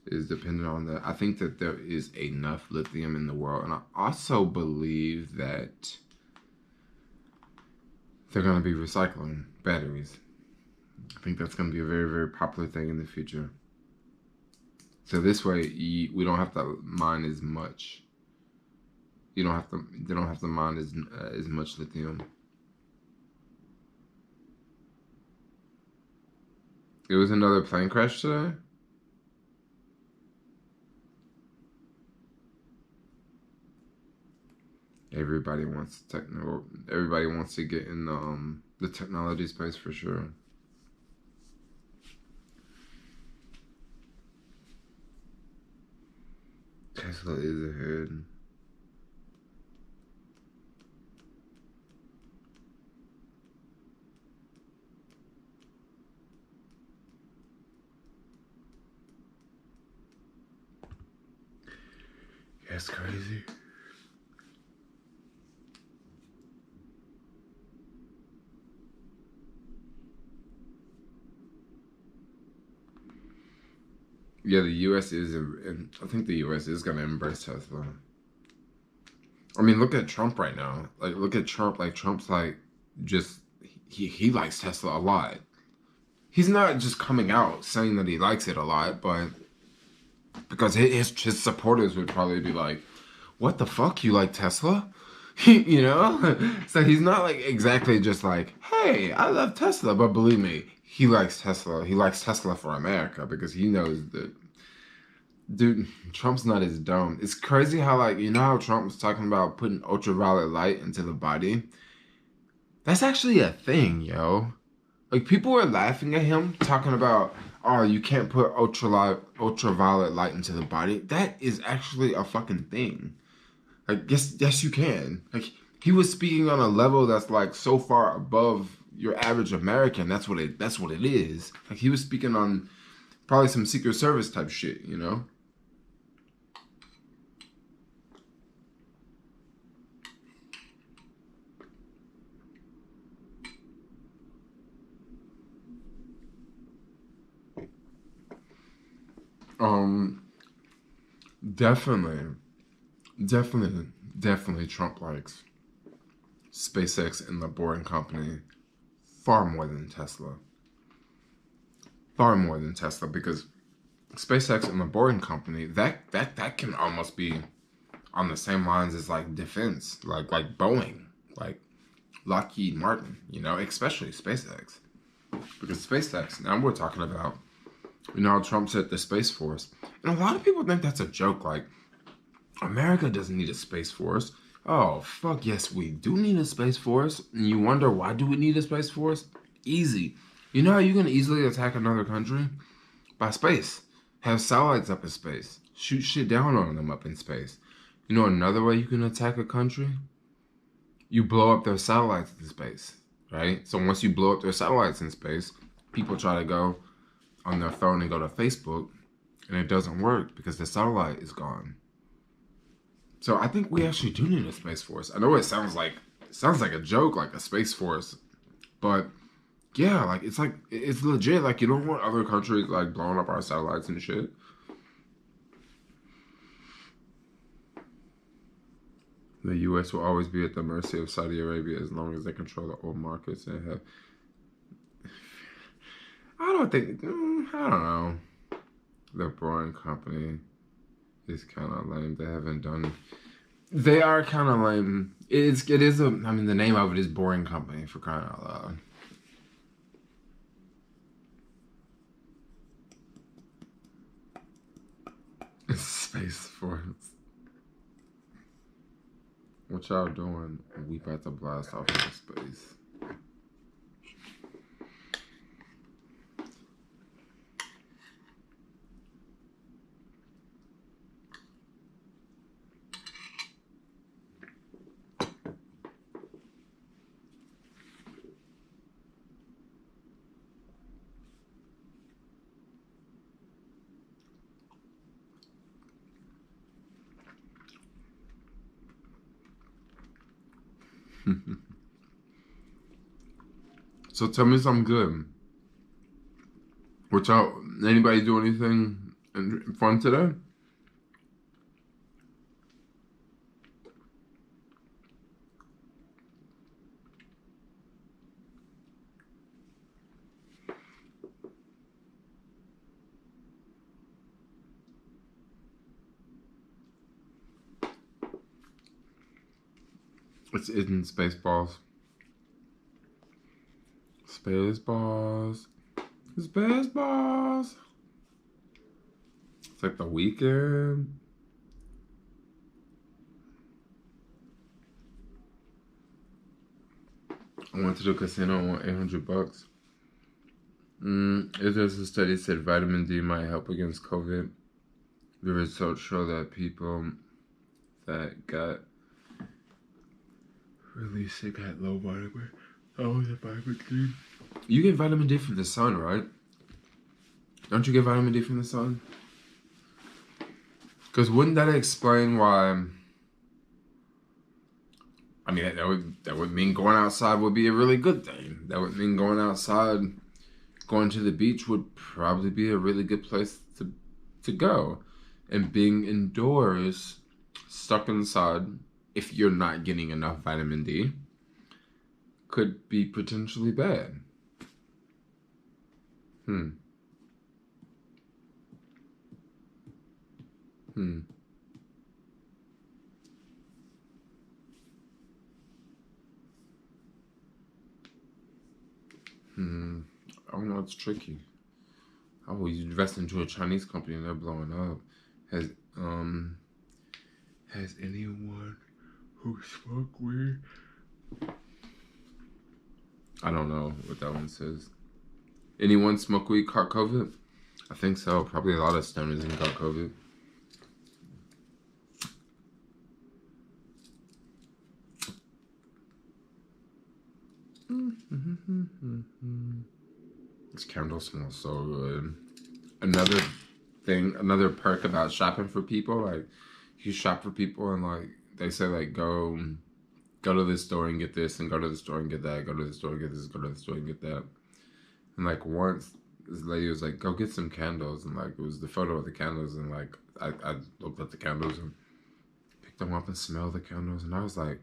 is dependent on that. I think that there is enough lithium in the world. And I also believe that they're going to be recycling batteries. I think that's going to be a very, very popular thing in the future. So this way, we don't have to mine as much. They don't have to mine as much lithium. It was another plane crash today? Everybody wants to get in the technology space for sure. Tesla is ahead. That's crazy. Yeah, the U.S. is, and I think the U.S. is going to embrace Tesla. I mean, look at Trump right now. Like, look at Trump. Like, Trump's like, just, he likes Tesla a lot. He's not just coming out saying that he likes it a lot, but because his supporters would probably be like, what the fuck, you like Tesla? You know? So he's not like exactly just like, hey, I love Tesla, but believe me, he likes Tesla. He likes Tesla for America because he knows that, dude, Trump's not as dumb. It's crazy how, like, you know how Trump was talking about putting ultraviolet light into the body? That's actually a thing, yo. Like, people were laughing at him talking about, oh, you can't put ultraviolet light into the body. That is actually a fucking thing. Like, yes, you can. Like, he was speaking on a level that's like so far above your average American. That's what it is. Like, he was speaking on probably some Secret Service type shit, you know? Um, definitely, definitely Trump likes SpaceX and the Boring Company far more than Tesla. Far more than Tesla, because SpaceX and the Boring Company, that can almost be on the same lines as like defense, like Boeing, like Lockheed Martin, you know, especially SpaceX. Because SpaceX, now we're talking about, you know, Trump said the Space Force. And a lot of people think that's a joke, like, America doesn't need a Space Force. Oh, fuck yes, we do need a Space Force. And you wonder, why do we need a Space Force? Easy. You know how you can easily attack another country? By space. Have satellites up in space. Shoot shit down on them up in space. You know another way you can attack a country? You blow up their satellites in space, right? So once you blow up their satellites in space, people try to go on their phone and go to Facebook, and it doesn't work because the satellite is gone. So I think we actually do need a Space Force. I know it sounds like a joke, like a Space Force, but yeah, like it's legit. Like, you don't want other countries like blowing up our satellites and shit. The U.S. will always be at the mercy of Saudi Arabia as long as they control the oil markets and have. I don't think. I don't know. The Boring Company is kind of lame. They haven't done. They are kind of lame. It is a. I mean, the name of it is Boring Company, for crying out loud. Space Force. What y'all doing? We about to blast off into space. So tell me something good. What y'all? Anybody do anything fun today? It's in Spaceballs. Spaceballs. Spaceballs. It's like the weekend. I went to the casino and won $800. It is a study said vitamin D might help against COVID. The results show that people that got really sick had low vitamin. Oh, the vitamin D. You get vitamin D from the sun, right? Don't you get vitamin D from the sun? Because wouldn't that explain why? I mean, that would mean going outside would be a really good thing. That would mean going outside, going to the beach would probably be a really good place to go. And being indoors, stuck inside, if you're not getting enough vitamin D, could be potentially bad. I don't know, it's tricky. Oh, you invest into a Chinese company and they're blowing up. Has anyone who smoked weed? I don't know what that one says. Anyone smoke weed caught COVID? I think so. Probably a lot of stoners and got COVID. This candle smells so good. Another thing, another perk about shopping for people, like you shop for people and like they say like go to this store and get this, and go to the store and get that, go to the store and get this, go to the store and get that. And like once this lady was like, go get some candles, and like it was the photo of the candles, and like I looked at the candles and picked them up and smelled the candles, and I was like,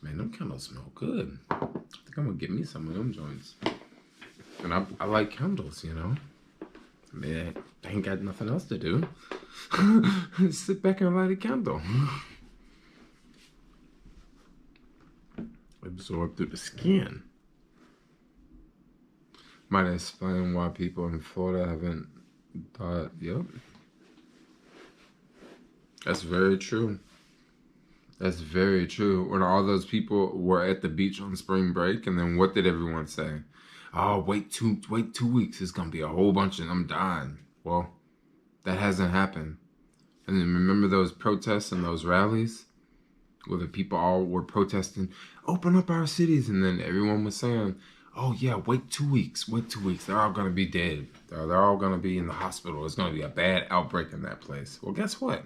man, them candles smell good. I think I'm gonna get me some of them joints. And I like candles, you know. I mean, I ain't got nothing else to do. Sit back and light a candle. Absorb through the skin. Might explain why people in Florida haven't died. Yep. That's very true. That's very true. When all those people were at the beach on spring break, and then what did everyone say? Oh, wait 2 weeks. It's gonna be a whole bunch and I'm dying. Well, that hasn't happened. And then remember those protests and those rallies where the people all were protesting, open up our cities, and then everyone was saying, oh yeah, wait 2 weeks, wait 2 weeks. They're all gonna be dead. They're all gonna be in the hospital. It's gonna be a bad outbreak in that place. Well, guess what?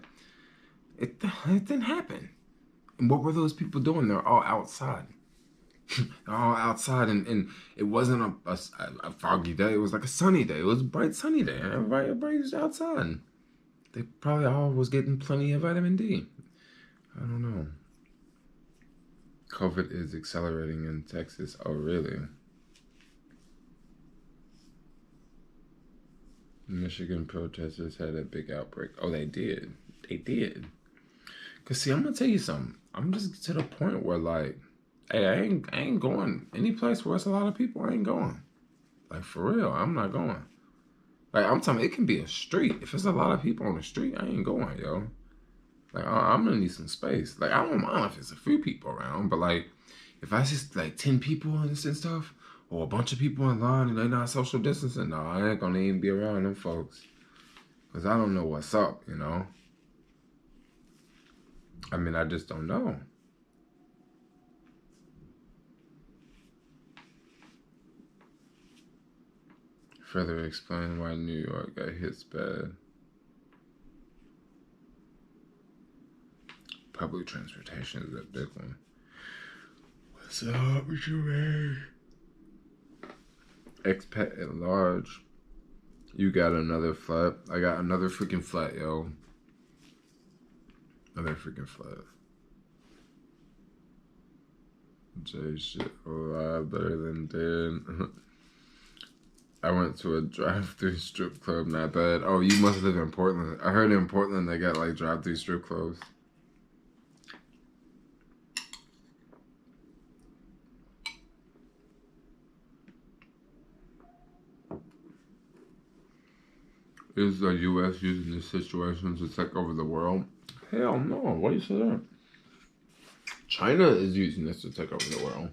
It didn't happen. And what were those people doing? They're all outside. They're all outside, and it wasn't a foggy day. It was like a sunny day. It was a bright sunny day. Everybody was outside. They probably all was getting plenty of vitamin D. I don't know. COVID is accelerating in Texas. Oh, really? Michigan protesters had a big outbreak. Oh, they did. They did. Cause see, I'm gonna tell you something. I'm just to the point where like, hey, I ain't going any place where it's a lot of people. I ain't going. Like for real, I'm not going. Like I'm telling you, it can be a street. If there's a lot of people on the street, I ain't going, yo. Like I'm gonna need some space. Like I don't mind if it's a few people around, but like if I just like 10 people and stuff, or a bunch of people in line and they not social distancing, no, I ain't gonna even be around them folks. Cause I don't know what's up, you know. I mean, I just don't know. Further explain why New York got hit bad. Public transportation is a big one. What's up with you, man? Expat at large. You got another flat. I got another freaking flat, yo. Another freaking flat. J shit alive better than dead. I went to a drive-through strip club, not bad. Oh, you must live in Portland. I heard in Portland they got like drive-through strip clubs. Is the U.S. using this situation to take over the world? Hell no. Why do you say that? China is using this to take over the world.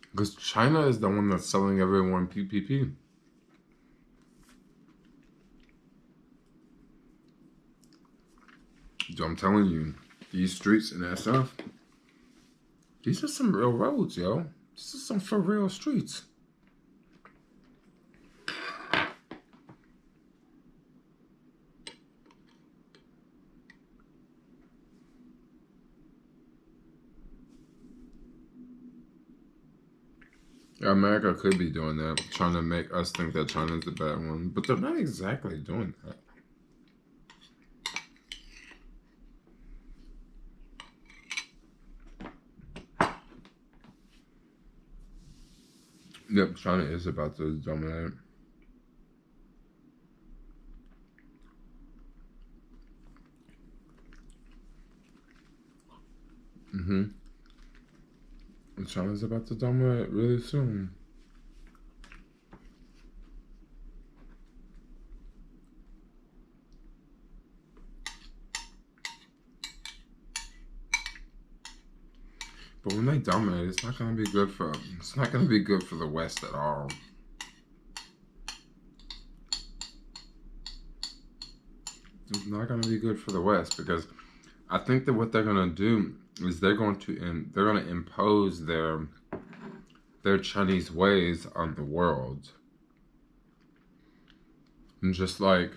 Because China is the one that's selling everyone PPP. So I'm telling you, these streets in SF, these are some real roads, yo. This is some for real streets. America could be doing that, trying to make us think that China's the bad one, but they're not exactly doing that. Yep, China is about to dominate. China's about to dominate really soon. But when they dominate, it's not going to be good for. It's not going to be good for the West at all. It's not going to be good for the West because I think that what they're going to do is they're going to impose their Chinese ways on the world, and just like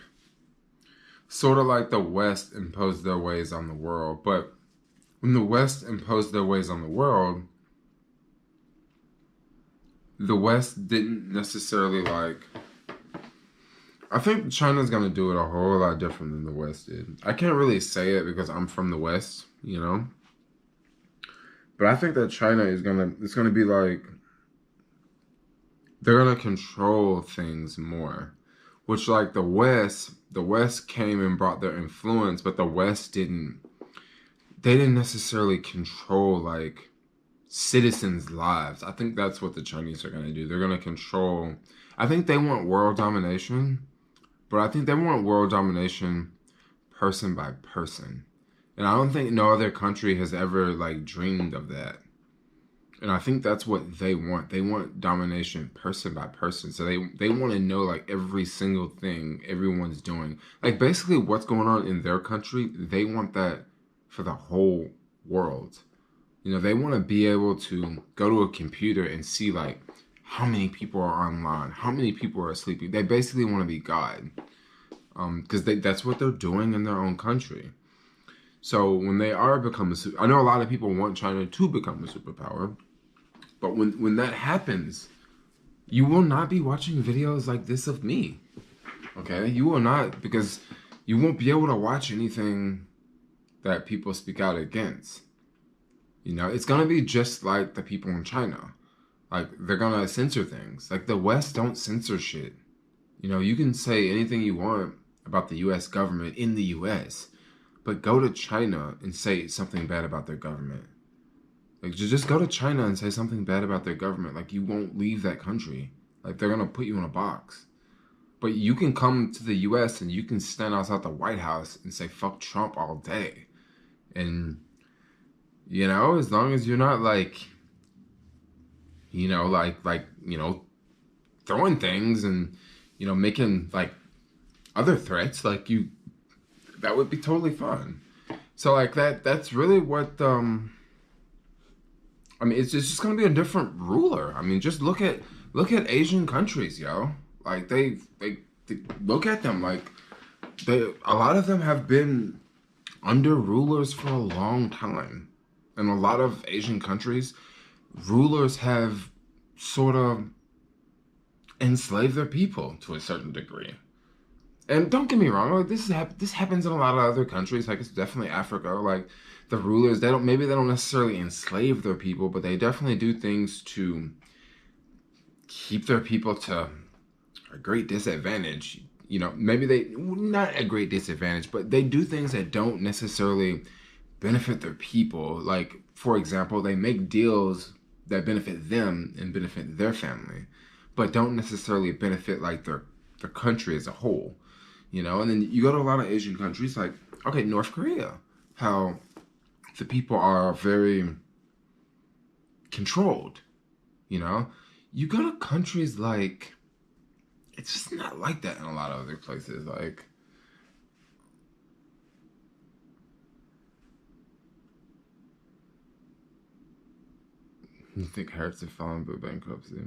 sort of like the West imposed their ways on the world. But when the West imposed their ways on the world, the West didn't necessarily like. I think China's gonna do it a whole lot different than the West did. I can't really say it because I'm from the West, you know. But I think that China is it's gonna be like, they're gonna control things more. Which like the West came and brought their influence, but the West they didn't necessarily control like citizens' lives. I think that's what the Chinese are gonna do. They're gonna control, I think they want world domination. But I think they want world domination person by person. And I don't think no other country has ever like dreamed of that. And I think that's what they want. They want domination person by person. So they want to know like every single thing everyone's doing. Like basically what's going on in their country, they want that for the whole world. You know, they want to be able to go to a computer and see like how many people are online, how many people are sleeping. They basically want to be God, because that's what they're doing in their own country. So when they are I know a lot of people want China to become a superpower, but when that happens, you will not be watching videos like this of me, okay? You will not, because you won't be able to watch anything that people speak out against. You know, it's gonna be just like the people in China. Like, they're gonna censor things. Like, the West don't censor shit. You know, you can say anything you want about the U.S. government in the U.S., but go to China and say something bad about their government. Like, just go to China and say something bad about their government. Like, you won't leave that country. Like, they're gonna put you in a box. But you can come to the U.S. and you can stand outside the White House and say, fuck Trump all day. And, you know, as long as you're not, like... you know, throwing things and, you know, making, like, other threats, like, that would be totally fine. So, like, that's really what, I mean, it's just going to be a different ruler. I mean, just look at Asian countries, yo. Like, they look at them, like, a lot of them have been under rulers for a long time. And a lot of Asian countries, rulers have sort of enslaved their people to a certain degree. And don't get me wrong, like this happens in a lot of other countries. Like, it's definitely Africa. Like, the rulers, they don't necessarily enslave their people, but they definitely do things to keep their people to a great disadvantage. You know, maybe not a great disadvantage, but they do things that don't necessarily benefit their people. Like, for example, they make deals that benefit them and benefit their family, but don't necessarily benefit like their country as a whole, you know. And then you go to a lot of Asian countries, like, okay, North Korea, how the people are very controlled, you know. You go to countries like, it's just not like that in a lot of other places. Like, you think hurts if falling through bankruptcy?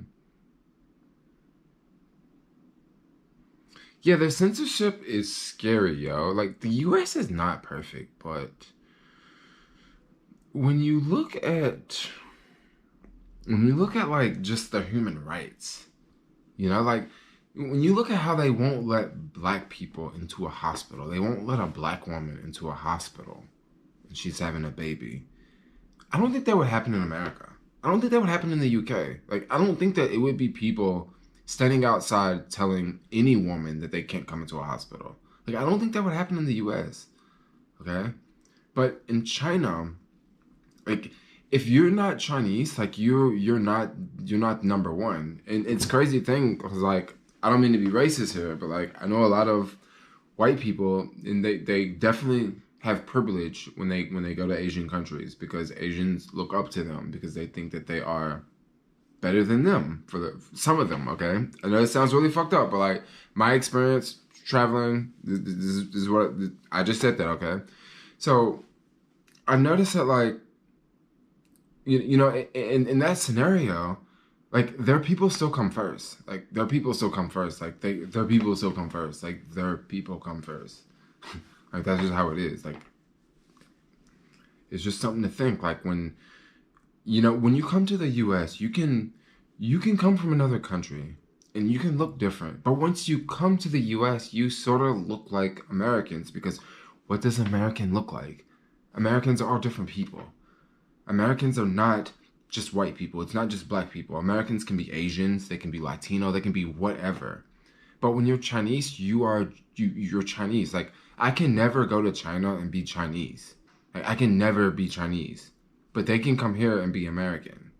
Yeah, their censorship is scary, yo. Like, the U.S. is not perfect, but when you look at like just their human rights, you know, like when you look at how they won't let black people into a hospital, they won't let a black woman into a hospital and she's having a baby. I don't think that would happen in America. I don't think that would happen in the UK. Like, I don't think that it would be people standing outside telling any woman that they can't come into a hospital. Like, I don't think that would happen in the US. Okay? But in China, like, if you're not Chinese, like, you're not number one. And it's a crazy thing, because, like, I don't mean to be racist here, but, like, I know a lot of white people, and they definitely have privilege when they go to Asian countries because Asians look up to them because they think that they are better than them some of them. Okay, I know it sounds really fucked up, but like my experience traveling, this is what I just said that. Okay, so I noticed that like you know in that scenario, like their people still come first. Like their people still come first. Like their people still come first. Like their people come first. Like that's just how it is. Like it's just something to think. Like when when you come to the U.S., you can come from another country and you can look different. But once you come to the U.S., you sort of look like Americans because what does American look like? Americans are different people. Americans are not just white people. It's not just black people. Americans can be Asians. They can be Latino. They can be whatever. But when you're Chinese, you're Chinese. Like I can never go to China and be Chinese. Like I can never be Chinese. But they can come here and be American.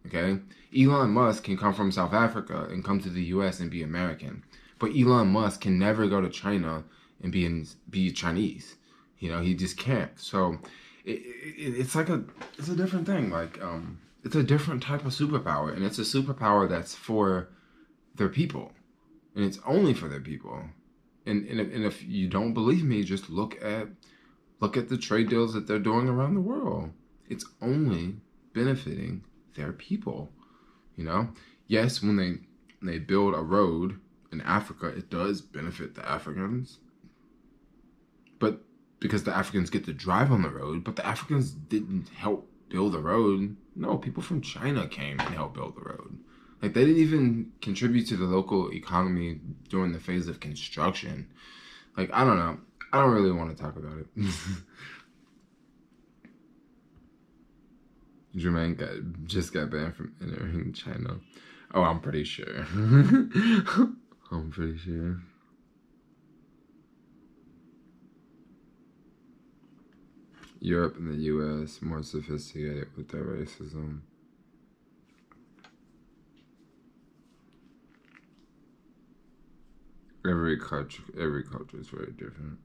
Okay? Elon Musk can come from South Africa and come to the US and be American. But Elon Musk can never go to China and be Chinese. He just can't. So it's like it's a different thing. Like it's a different type of superpower, and it's a superpower that's for their people, and it's only for their people. And if you don't believe me, just look at the trade deals that they're doing around the world. It's only benefiting their people. Yes, when they build a road in Africa, it does benefit the Africans, but because the Africans get to drive on the road, but the Africans didn't help build the road. No, people from China came and helped build the road. Like they didn't even contribute to the local economy during the phase of construction. Like I don't know. I don't really want to talk about it. Jermaine just got banned from entering China. Oh, I'm pretty sure. I'm pretty sure. Europe and the U.S. more sophisticated with their racism. Every culture is very different.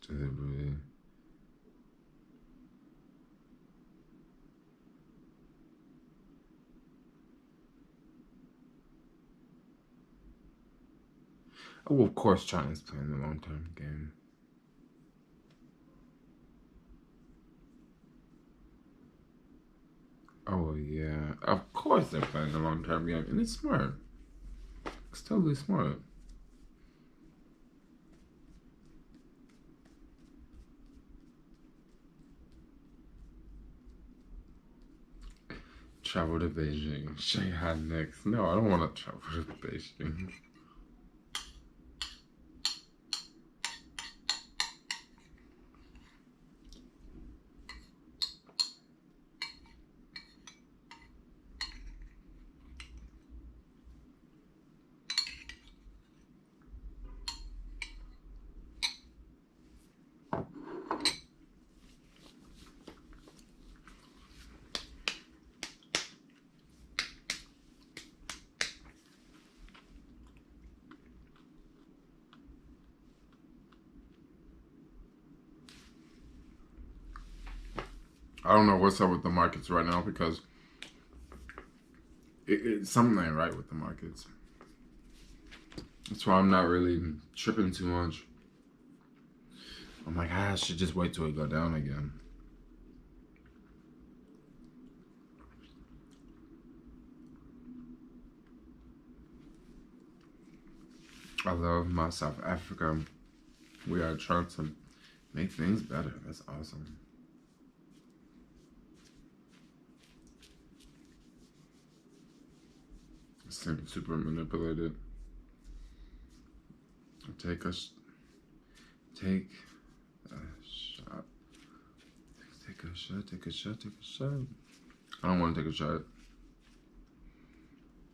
Delivery. Oh, well, of course, China's playing the long-term game. Oh yeah, of course they're playing the long-term game, and it's smart. It's totally smart. Travel to Beijing. Shanghai next. No, I don't want to travel to Beijing. I don't know what's up with the markets right now because something ain't right with the markets. That's why I'm not really tripping too much. I'm like, I should just wait till it go down again. I love my South Africa. We are trying to make things better. That's awesome. Seems super manipulated. Take a shot. Take a shot. Take a shot. I don't want to take a shot.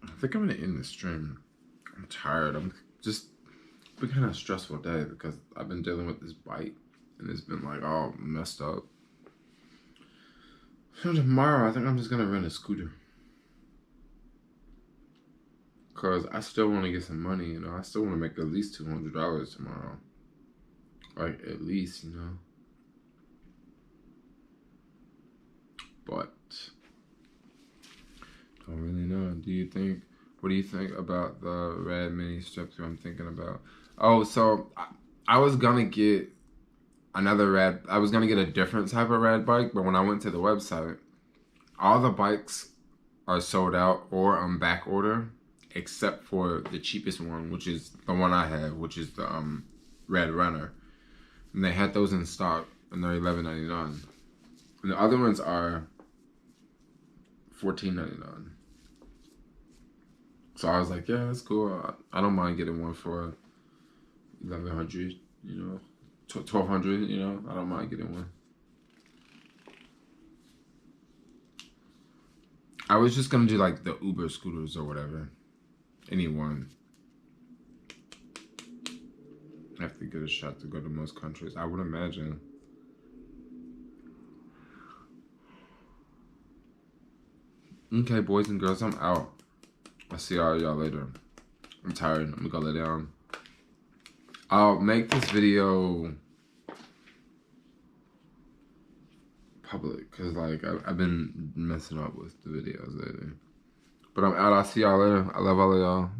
I think I'm gonna end the stream. I'm tired. It's been kind of a stressful day because I've been dealing with this bite and it's been like all messed up. So tomorrow, I think I'm just gonna rent a scooter. Cause I still want to get some money, you know. I still want to make at least $200 tomorrow. Like, at least, you know. But don't really know. What do you think about the Rad Mini Strip 2 I'm thinking about? Oh, so I was gonna get I was gonna get a different type of Rad bike, but when I went to the website, all the bikes are sold out or on back order, except for the cheapest one, which is the one I have, which is the Rad Runner. And they had those in stock, and they're $11.99. And the other ones are $14.99. So I was like, yeah, that's cool. I don't mind getting one for 1,100, you know, 1,200, you know. I don't mind getting one. I was just gonna do like the Uber scooters or whatever. Anyone. I have to get a shot to go to most countries, I would imagine. Okay, boys and girls, I'm out. I'll see all y'all later. I'm tired. I'm gonna go lay down. I'll make this video public because, like, I've been messing up with the videos lately. But I'm out. I'll see y'all later. I love all of y'all.